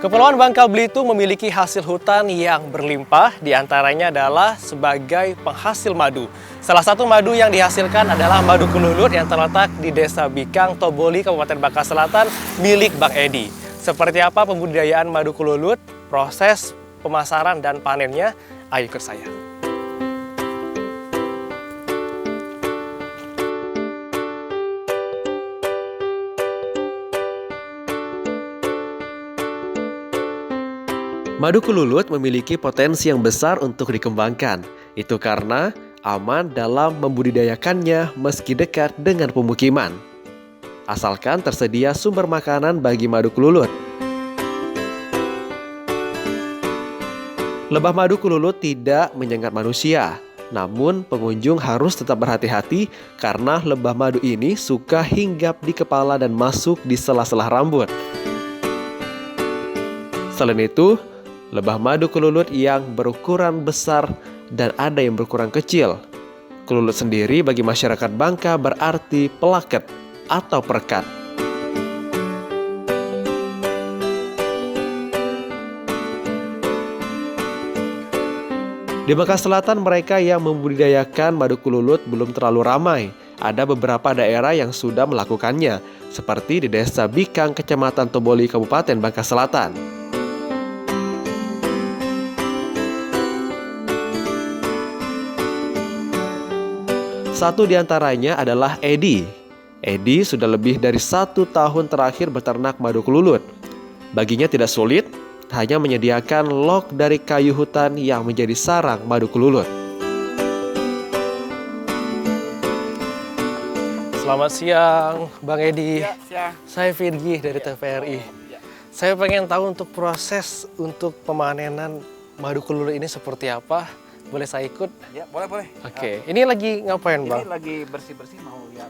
Kepulauan Bangka Belitung memiliki hasil hutan yang berlimpah, diantaranya adalah sebagai penghasil madu. Salah satu madu yang dihasilkan adalah madu kelulut yang terletak di Desa Bikang, Toboli, Kabupaten Bangka Selatan, milik Bang Edi. Seperti apa pembudidayaan madu kelulut, proses pemasaran dan panennya, ayo ikut saya. Madu kelulut memiliki potensi yang besar untuk dikembangkan. Itu karena aman dalam membudidayakannya meski dekat dengan pemukiman. Asalkan tersedia sumber makanan bagi madu kelulut. Lebah madu kelulut tidak menyengat manusia. Namun pengunjung harus tetap berhati-hati karena lebah madu ini suka hinggap di kepala dan masuk di sela-sela rambut. Selain itu, lebah madu kelulut yang berukuran besar dan ada yang berukuran kecil. Kelulut sendiri bagi masyarakat Bangka berarti pelaket atau perekat. Di Bangka Selatan, mereka yang membudidayakan madu kelulut belum terlalu ramai. Ada beberapa daerah yang sudah melakukannya, seperti di Desa Bikang, Kecamatan Toboli, Kabupaten Bangka Selatan. Satu di antaranya adalah Edi. Edi sudah lebih dari 1 tahun terakhir beternak madu kelulut. Baginya tidak sulit, hanya menyediakan log dari kayu hutan yang menjadi sarang madu kelulut. Selamat siang, Bang Edi. Ya, siang. Saya Virgi dari TVRI. Ya. Saya pengen tahu untuk proses untuk pemanenan madu kelulut ini seperti apa. Boleh saya ikut? Ya, boleh. Oke, ini lagi ngapain, Bang? Ini lagi bersih-bersih, mau lihat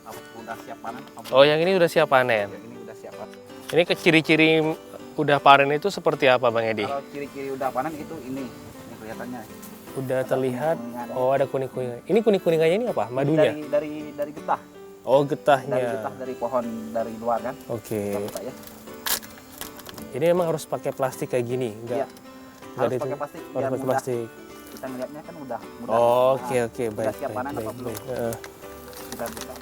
apa udah siap panen. Oh, yang ini udah siap panen. Ya, ini udah siap panen. Ini ciri-ciri udah panen itu seperti apa, Bang Edi? Kalau ciri-ciri udah panen itu ini kelihatannya. Udah terlihat. kuning-kuningan. Oh, ada kuning-kuningan. Ini kuning-kuningannya ini apa? Madunya? Dari getah. Oh, Dari getahnya. getah dari pohon dari luar kan. Oke. Kita buka ya. Ini memang harus pakai plastik kayak gini, enggak? Iya. Harus pakai plastik Harus biar pakai mudah. plastik. Kita ngelihatnya kan udah mudah. Oh, oke, Udah baik. siap panen apa belum? Kita buka.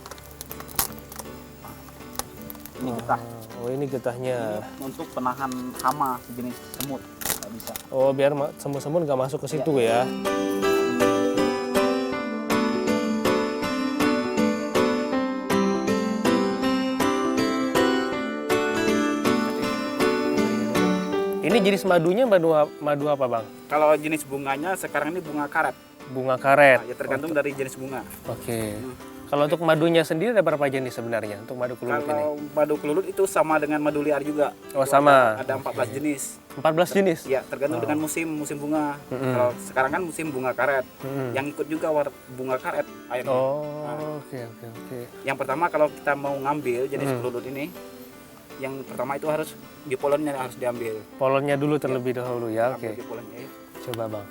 Ini getah. Oh, ini getahnya. Ini untuk penahan hama sejenis semut. Nggak bisa. Oh, biar semut-semut nggak masuk ke situ ya. Ini jenis madunya madu apa, Bang? Kalau jenis bunganya sekarang ini bunga karet. Bunga karet. Nah, ya tergantung dari jenis bunga. Oke. Kalau untuk madunya sendiri ada berapa jenis sebenarnya untuk madu kelulut ini? Kalau madu kelulut itu sama dengan madu liar juga. Oh, sama. Ada 14 jenis. 14 jenis? Ya, tergantung dengan musim bunga. Kalau sekarang kan musim bunga karet. Yang ikut juga bunga karet airnya. Oh, oke. Yang pertama kalau kita mau ngambil jenis kelulut ini, yang pertama itu harus di polonnya harus diambil. Polonnya dulu terlebih dahulu ya, oke. Ambil di polonnya ya. Coba, Bang.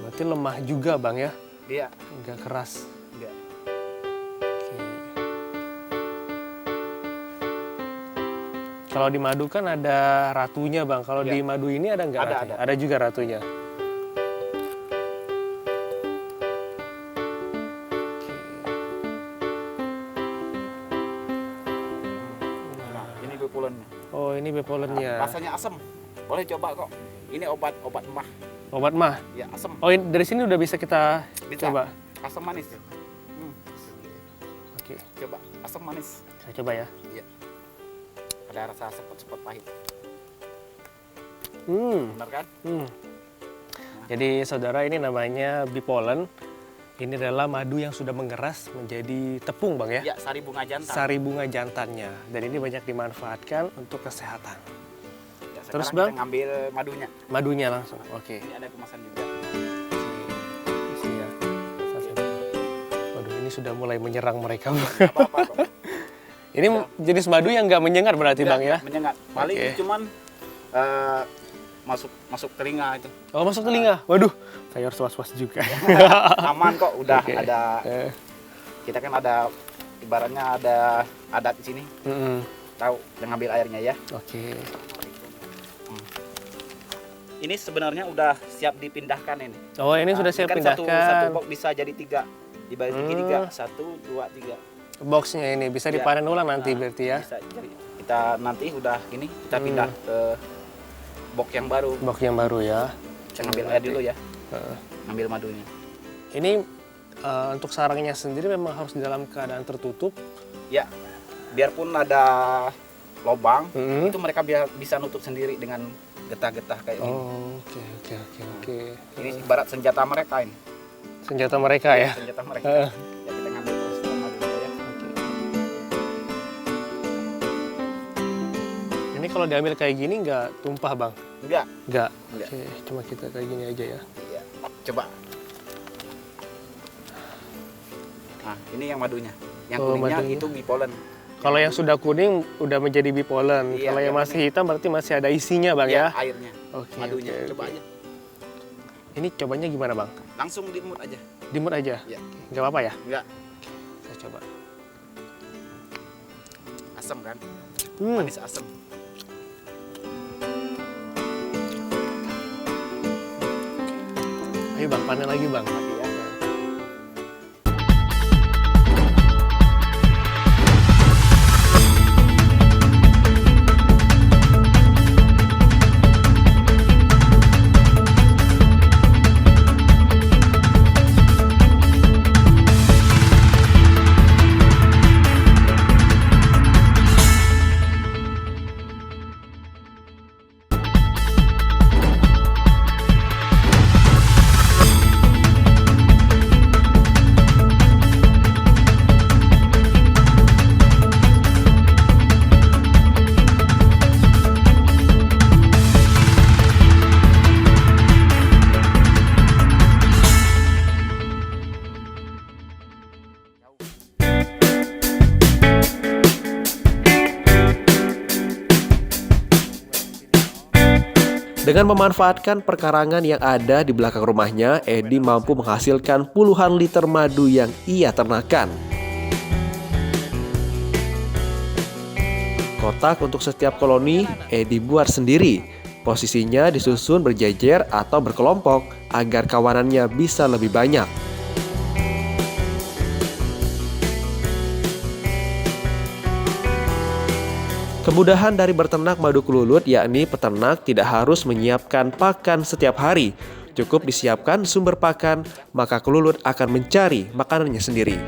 Berarti lemah juga, Bang ya? Dia Nggak keras. enggak. Oke. Kalau di madu kan ada ratunya, Bang. Kalau di madu ini ada nggak ratunya? Ada juga ratunya. Nah, ini polonnya. Oh, ini bepolennya. Rasanya asam. Boleh coba kok. Ini obat emah. Obat mah. Ya, asam. Oh, dari sini udah bisa kita Bisa. coba. Asam manis. Oke, Coba asam manis. saya coba ya. Iya. Ada rasa sepot-sepot pahit. Benar kan? Jadi saudara, ini namanya bipolen. Ini adalah madu yang sudah mengeras menjadi tepung, Bang ya? Ya, sari bunga jantan. Sari bunga jantannya. Dan ini banyak dimanfaatkan untuk kesehatan. Ya, Terus, sekarang Bang? kita ngambil madunya. Madunya langsung. Oke. Ini ada kemasan juga. Iya. Waduh, ini sudah mulai menyerang mereka. Apa-apa kok. Ini jenis madu yang nggak menyengat berarti, Bang ya? Menyengat. Paling Oke. cuman masuk telinga itu. Oh, masuk telinga. Waduh, saya harus was-was juga. Aman kok, udah Oke. ada. Kita kan ada ibaratnya ada adat di sini. Tahu yang ngambil airnya ya. Oke. Ini sebenarnya udah siap dipindahkan ini. Oh, ini sudah siap kan pindahkan. Satu box bisa jadi 3. Dibagi segitiga, 1, 2, 3. Boxnya ini bisa dipanen ulang nanti berarti ya? Bisa. Jadi kita nanti udah gini, kita pindah ke box yang baru. Box yang baru ya. Kita ngambil air dulu ya. Ngambil madunya. Ini untuk sarangnya sendiri memang harus di dalam keadaan tertutup? Ya, biarpun ada lubang, itu mereka bisa nutup sendiri dengan getah-getah kayak gini. Oh, oke. Ini ibarat senjata mereka ini. Senjata mereka ya? Senjata mereka. Ya, kita ngambil terus madunya ya. Ini kalau diambil kayak gini nggak tumpah, Bang? Enggak. Oke, cuma kita kayak gini aja ya. Iya. Coba. Nah, ini yang madunya. Yang kuningnya madunya. itu bee pollen. Kalau yang sudah kuning udah menjadi bee pollen. Iya, Kalau yang masih hitam berarti masih ada isinya, Bang ya? ya? Airnya. Oke. Madunya. Coba aja. Ini cobanya gimana, Bang? Langsung dimut aja. Dimut aja? Iya. Nggak apa-apa ya? Enggak. Saya coba. Asam kan? Manis. Manis asam. Ayo Bang, panen lagi Bang. Lagi ya. Dengan memanfaatkan perkarangan yang ada di belakang rumahnya, Edi mampu menghasilkan puluhan liter madu yang ia ternakan. Kotak untuk setiap koloni Edi buat sendiri. Posisinya disusun berjejer atau berkelompok agar kawanannya bisa lebih banyak. Kemudahan dari berternak madu kelulut yakni peternak tidak harus menyiapkan pakan setiap hari. Cukup disiapkan sumber pakan, maka kelulut akan mencari makanannya sendiri.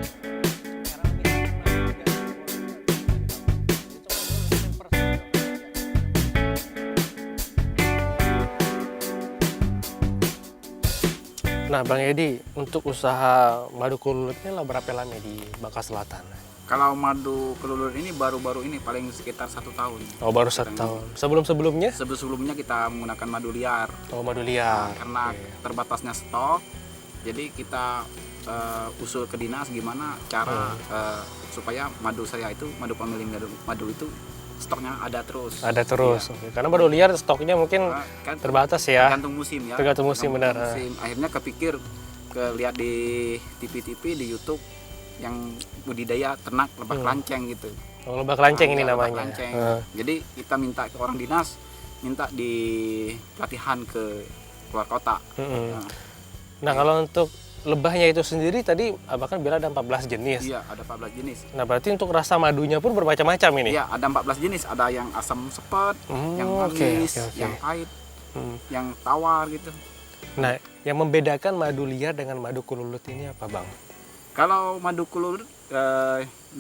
Nah Bang Edi, untuk usaha madu kelulutnya lah berapa lama di Bangka Selatan? Kalau madu kelulut ini baru-baru ini paling sekitar 1 tahun. Oh baru 1 tahun. Sebelum-sebelumnya? Sebelum-sebelumnya kita menggunakan madu liar. Oh madu liar. Karena terbatasnya stok, jadi kita usul ke dinas gimana cara supaya madu saya itu, madu pemiling madu itu stoknya ada terus. Ada terus. Iya. Oke. Karena madu liar stoknya mungkin kan terbatas ya. Tergantung musim ya. Tergantung musim benar. Akhirnya kepikir lihat di TV-TV di YouTube yang budidaya ternak lebah kelanceng gitu. Oh, lebah kelanceng ini lebah namanya. kelanceng. Jadi kita minta ke orang dinas, minta di pelatihan ke luar kota. Nah kalau untuk lebahnya itu sendiri tadi Abang kan bilang ada 14 jenis. Iya, ada 14 jenis. Nah berarti untuk rasa madunya pun bermacam-macam ini? Iya, ada 14 jenis. Ada yang asam sepet, yang manis, yang pahit, yang tawar gitu. Nah, yang membedakan madu liar dengan madu kelulut ini apa Bang? Kalau madu kelulut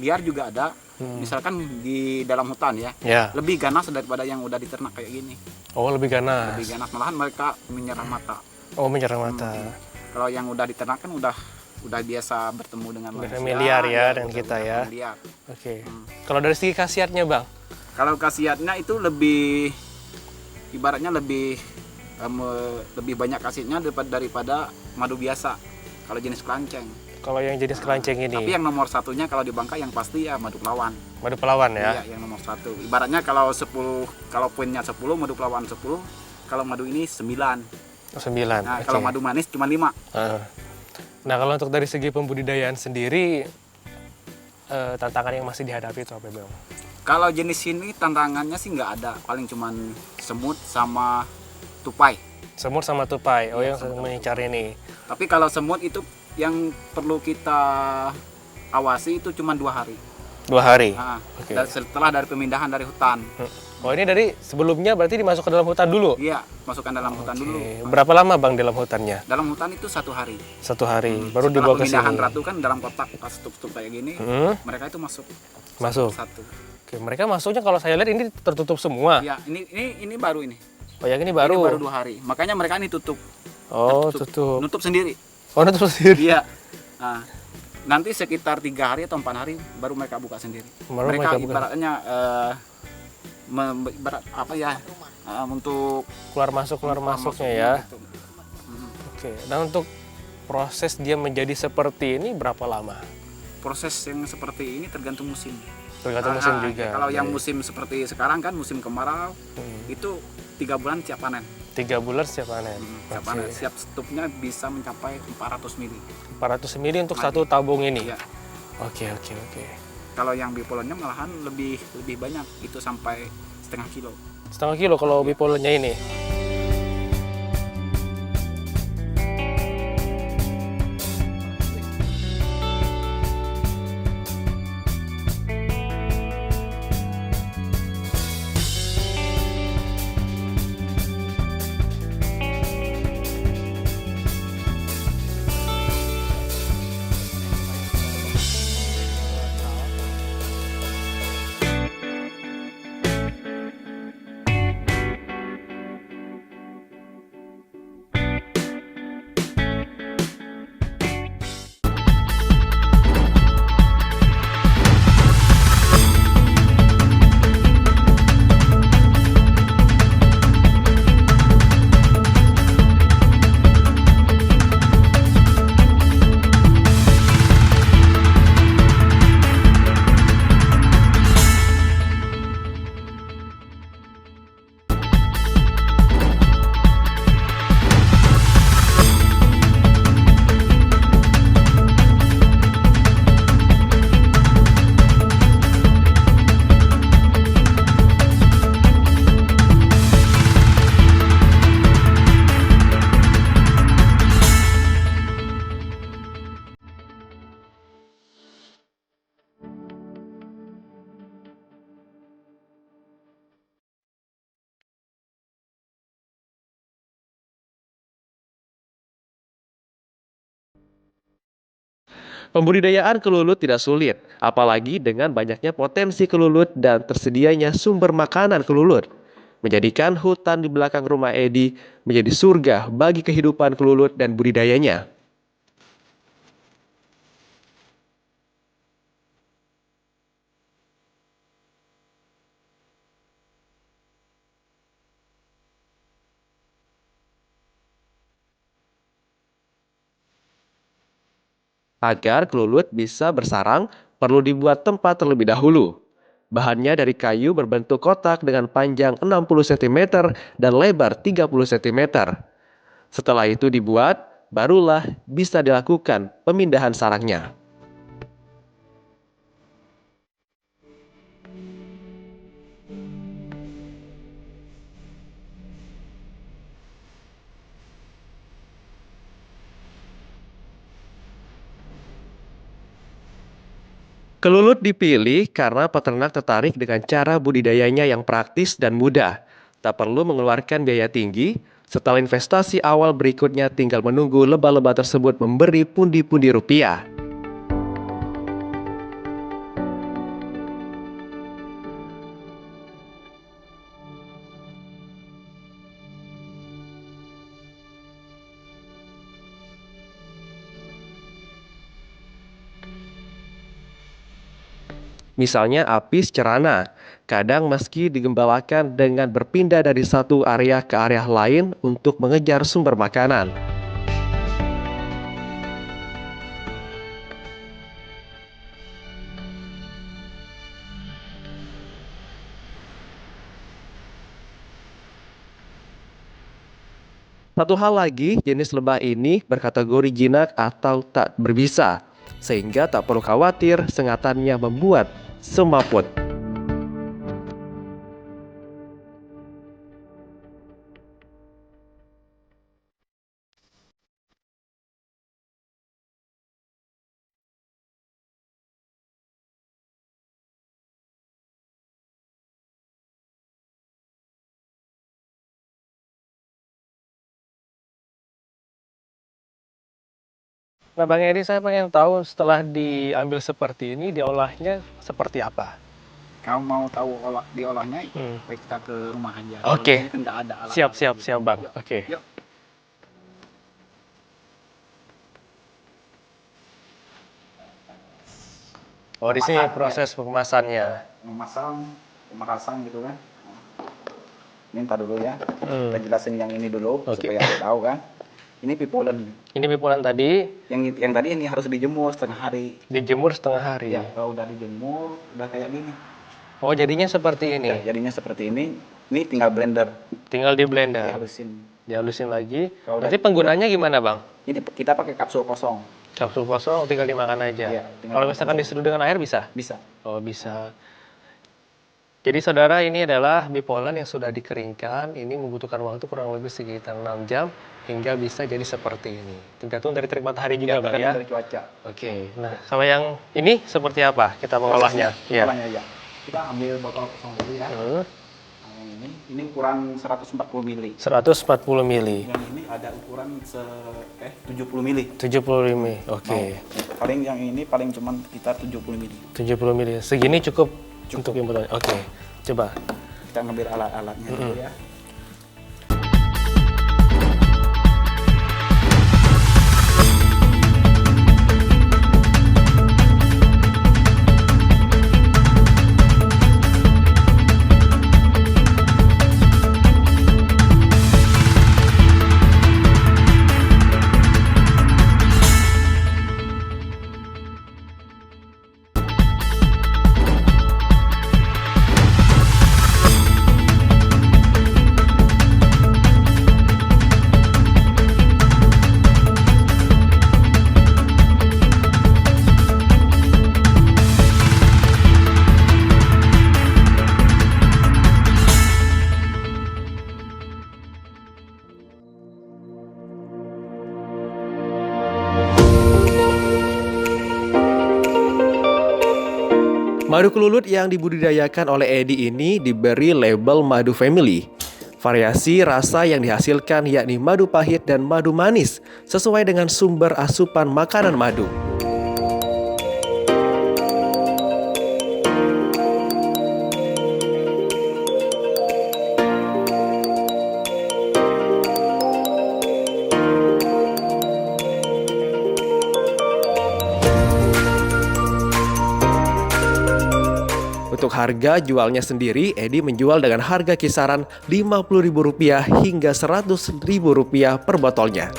liar juga ada, misalkan di dalam hutan ya, lebih ganas daripada yang udah diternak kayak gini. Oh lebih ganas? Lebih ganas, malahan mereka menyerang mata. Oh menyerang mata. Kalau yang udah diternak kan udah biasa bertemu dengan manusia. Familiar ya dengan kita ya. Oke. Kalau dari segi khasiatnya Bang? Kalau khasiatnya itu lebih, ibaratnya lebih banyak khasiatnya daripada madu biasa. Kalau jenis kelanceng. Kalau yang jenis kelanceng ini. Tapi yang nomor satunya kalau di Bangka yang pasti ya madu pelawan. Madu pelawan ya? Iya, yang nomor 1. Ibaratnya kalau 10, kalau poinnya 10, madu pelawan 10, kalau madu ini 9. 9. Nah, kalau madu manis cuma 5. Nah, kalau untuk dari segi pembudidayaan sendiri, tantangan yang masih dihadapi itu apa Bang? Kalau jenis ini tantangannya sih nggak ada, paling cuman semut sama tupai. Semut sama tupai, oh Iya, yang sedang mencari ini. Tapi kalau semut itu yang perlu kita awasi itu cuma 2 hari. 2 hari. Nah, Oke. setelah dari pemindahan dari hutan. Oh ini dari sebelumnya berarti dimasuk ke dalam hutan dulu? Iya, masukkan dalam hutan dulu. Oke. Berapa lama Bang dalam hutannya? Dalam hutan itu 1 hari. 1 hari, baru Setelah dibawa ke pemindahan sini. ratu kan dalam kotak tutup kayak gini, mereka itu masuk Masuk. satu. Oke, mereka masuknya kalau saya lihat ini tertutup semua. Iya, ini baru ini. Oh yang ini Ini baru. baru 2 hari. Makanya mereka ini tutup. Oh tutup. Nutup sendiri. Oh nutup sendiri. Iya. Nah, nanti sekitar 3 hari atau 4 hari baru mereka buka sendiri. Baru mereka mereka buka. ibaratnya apa ya? Untuk Keluar masuknya ya. gitu. Oke. Dan untuk proses dia menjadi seperti ini berapa lama? Proses yang seperti ini tergantung musim. Tergantung musim juga. Kalau yang Iya. musim seperti sekarang kan musim kemarau, itu 3 bulan siap panen. 3 bulan siap panen. Siap Oke. panen. Siap stupnya bisa mencapai 400 mili. 400 mili untuk satu tabung ini. Iya. Oke. Kalau yang bipolarnya malahan lebih banyak, itu sampai setengah kilo. Setengah kilo kalau bipolarnya ini. Pembudidayaan kelulut tidak sulit, apalagi dengan banyaknya potensi kelulut dan tersedianya sumber makanan kelulut. Menjadikan hutan di belakang rumah Edi menjadi surga bagi kehidupan kelulut dan budidayanya. Agar kelulut bisa bersarang, perlu dibuat tempat terlebih dahulu. Bahannya dari kayu berbentuk kotak dengan panjang 60 cm dan lebar 30 cm. Setelah itu dibuat, barulah bisa dilakukan pemindahan sarangnya. Kelulut dipilih karena peternak tertarik dengan cara budidayanya yang praktis dan mudah. Tak perlu mengeluarkan biaya tinggi, setelah investasi awal berikutnya tinggal menunggu lebah-lebah tersebut memberi pundi-pundi rupiah. Misalnya apis cerana, kadang meski digembalakan dengan berpindah dari satu area ke area lain untuk mengejar sumber makanan. Satu hal lagi, jenis lebah ini berkategori jinak atau tak berbisa. sehingga tak perlu khawatir sengatannya membuat semaput. Nah, Bang Edi, saya pengen tahu setelah diambil seperti ini, diolahnya seperti apa? Kamu mau tahu diolahnya? Hmm. Baik, kita ke rumah aja. Oke. Soalnya kan nggak ada alat. Siap, Bang. Oke. Yuk. Oh, di sini proses pengemasannya. Pemerasan gitu kan. Ini ntar dulu ya. Hmm. Kita jelasin yang ini dulu Oke. supaya ada tahu kan. Ini pipolen. Ini pipolan tadi Yang tadi ini harus dijemur setengah hari. dijemur setengah hari. Ya, kalau udah dijemur udah kayak gini. Oh, jadinya seperti ini. Ya, jadinya seperti ini. Ini tinggal blender, Tinggal di blender. dihalusin. Dihalusin lagi. Kalau Nanti penggunaannya gimana, Bang? Ini kita pakai kapsul kosong. Kapsul kosong tinggal dimakan aja. Iya, tinggal Kalau dimakan misalkan diseduh dengan air bisa? Bisa. Oh, bisa. Jadi saudara, ini adalah bipolen yang sudah dikeringkan. Ini membutuhkan waktu kurang lebih sekitar 6 jam hingga bisa jadi seperti ini. Tergantung dari terik matahari juga, Bang, ya. Dari cuaca. Oke. Nah, kalau yang ini seperti apa kita mengolahnya? Iya. Olahnya ya. Kita ambil botol kosong dulu ya. Nah, ini ukuran 140 mili. 140 mili. Yang ini ada ukuran 70 mili. 70 mili. Oke. Paling yang ini paling cuman sekitar 70 mili. 70 mili. Segini cukup untuk yang botolnya. Oke. Coba. Kita ngambil alat-alatnya dulu ya. Madu kelulut yang dibudidayakan oleh Edi ini diberi label Madu Family. Variasi rasa yang dihasilkan yakni madu pahit dan madu manis, sesuai dengan sumber asupan makanan madu. Untuk harga jualnya sendiri, Edi menjual dengan harga kisaran Rp50.000 hingga Rp100.000 per botolnya.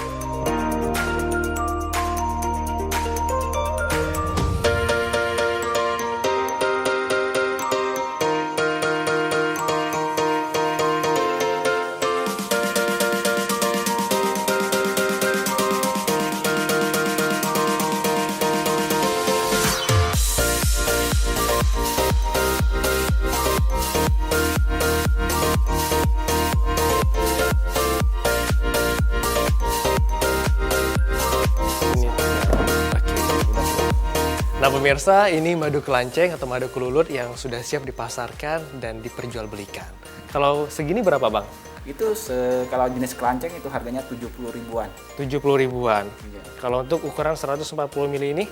Nah pemirsa, ini madu kelanceng atau madu kelulut yang sudah siap dipasarkan dan diperjualbelikan. Kalau segini berapa, Bang? Itu kalau jenis kelanceng itu harganya 70 ribuan. 70 ribuan. Iya. Kalau untuk ukuran 140 mili ini,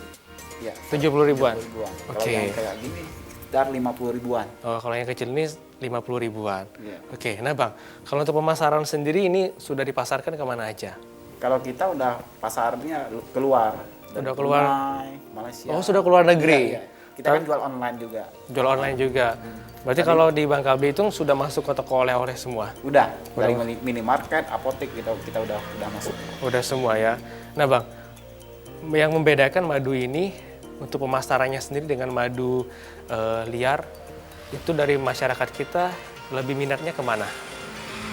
Iya. 70 ribuan. Kalau Oke. yang kayak gini sekitar 50 ribuan. Oh, kalau yang kecil ini 50 ribuan. Iya. Oke, nah Bang, kalau untuk pemasaran sendiri ini sudah dipasarkan kemana aja? Kalau kita udah pasarnya keluar. Udah keluar? Brunei, Malaysia. Oh, sudah keluar negeri? Iya, iya. Kita kan jual online juga. Jual online juga. Berarti kalau di Bangka Belitung sudah masuk ke toko oleh-oleh semua? Udah, dari minimarket, apotek kita udah masuk. Udah semua ya. Nah Bang, yang membedakan madu ini untuk pemasarannya sendiri dengan madu liar, itu dari masyarakat kita lebih minatnya kemana?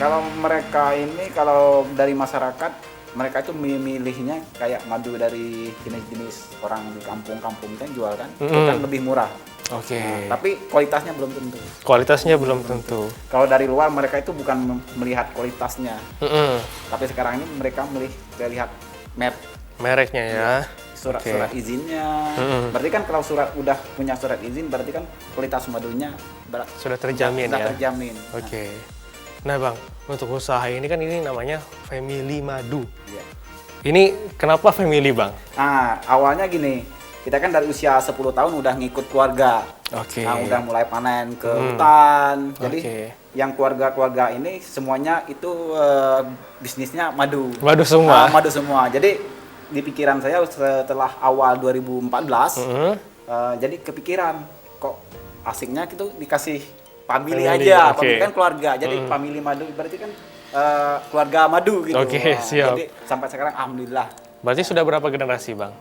Kalau mereka ini, kalau dari masyarakat mereka itu memilihnya kayak madu dari jenis-jenis orang di kampung-kampung kan jual kan, itu kan lebih murah. Oke. Nah, tapi kualitasnya belum tentu. Kualitasnya belum tentu. Kalau dari luar mereka itu bukan melihat kualitasnya, Mm-mm. tapi sekarang ini mereka melihat map, Mereknya ya. surat izinnya. Berarti kan kalau udah punya surat izin, berarti kan kualitas madunya Sudah terjamin sudah ya. terjamin. Oke. Nah bang, untuk usaha ini kan ini namanya Family Madu. Iya. Ini kenapa family bang? Nah, awalnya gini, kita kan dari usia 10 tahun udah ngikut keluarga. Oke. Nah, udah mulai panen ke hutan. Jadi Oke. yang keluarga-keluarga ini semuanya itu bisnisnya madu. Madu semua. Madu semua. Jadi di pikiran saya setelah awal 2014, jadi kepikiran kok asiknya gitu dikasih family aja, oke. family kan keluarga. Jadi family madu berarti kan keluarga madu gitu. Oke, siap. Jadi sampai sekarang alhamdulillah Berarti sudah berapa generasi bang?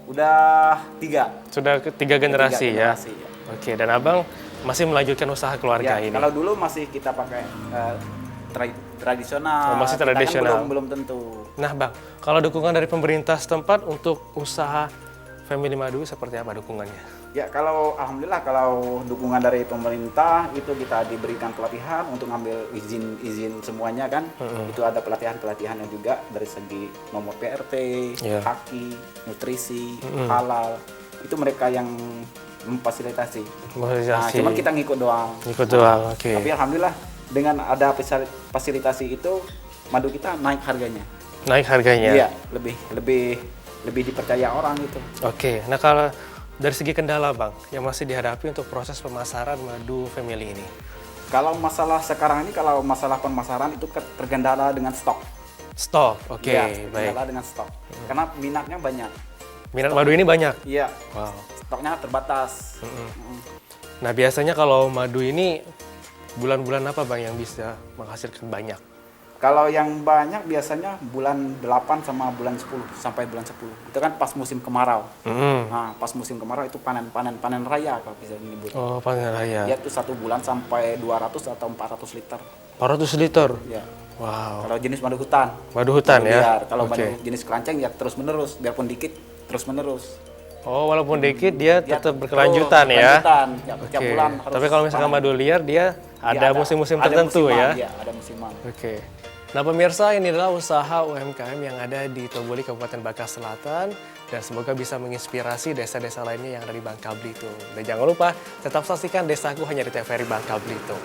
udah 3. Sudah ketiga generasi, ya. Generasi, ya. Oke, dan abang masih melanjutkan usaha keluarga Ya, ini. kalau dulu masih kita pakai tradisional. Oh, masih kita kan tradisional. belum tentu. Nah bang, kalau dukungan dari pemerintah setempat untuk usaha Family Madu seperti apa dukungannya? Ya kalau alhamdulillah kalau dukungan dari pemerintah itu kita diberikan pelatihan untuk ngambil izin semuanya kan. Itu ada pelatihannya juga dari segi nomor PRT, Yeah. haki, nutrisi, halal. Itu mereka yang memfasilitasi. Nah, cuman kita ngikut doang. Ikut doang, oke. Tapi alhamdulillah dengan ada fasilitasi itu madu kita naik harganya. Naik harganya? Iya, lebih dipercaya orang gitu. Oke, nah kalau dari segi kendala bang, yang masih dihadapi untuk proses pemasaran madu family ini? Kalau masalah sekarang ini, kalau masalah pemasaran itu terkendala dengan stok. Stok, oke, Iya, baik. terkendala dengan stok. Karena minatnya banyak. Minat madu ini banyak? Iya, Wow. stoknya terbatas. Nah biasanya kalau madu ini bulan-bulan apa bang yang bisa menghasilkan banyak? Kalau yang banyak biasanya bulan 8 sama bulan 10, sampai bulan 10. Itu kan pas musim kemarau. Nah, pas musim kemarau itu panen raya kalau bisa disebut. Oh, panen raya. Ya itu 1 bulan sampai 200 atau 400 liter. 400 liter? Ya. Wow. Kalau jenis madu hutan. Madu hutan ya? Liar. Kalau Oke. madu jenis kelanceng ya terus menerus, biarpun dikit terus menerus. Oh, walaupun dikit dia Dia tetap terus berkelanjutan ya? berkelanjutan. Tiap Oke. bulan harus Tapi kalau misalkan panen. madu liar dia Ya, ada musim-musim tertentu musiman, ya? Iya, ada musiman. Oke. Nah pemirsa, ini adalah usaha UMKM yang ada di Toboli, Kabupaten Bangka Selatan. Dan semoga bisa menginspirasi desa-desa lainnya yang ada di Bangka Belitung. Dan jangan lupa tetap saksikan Desaku hanya di TVRI Bangka Belitung.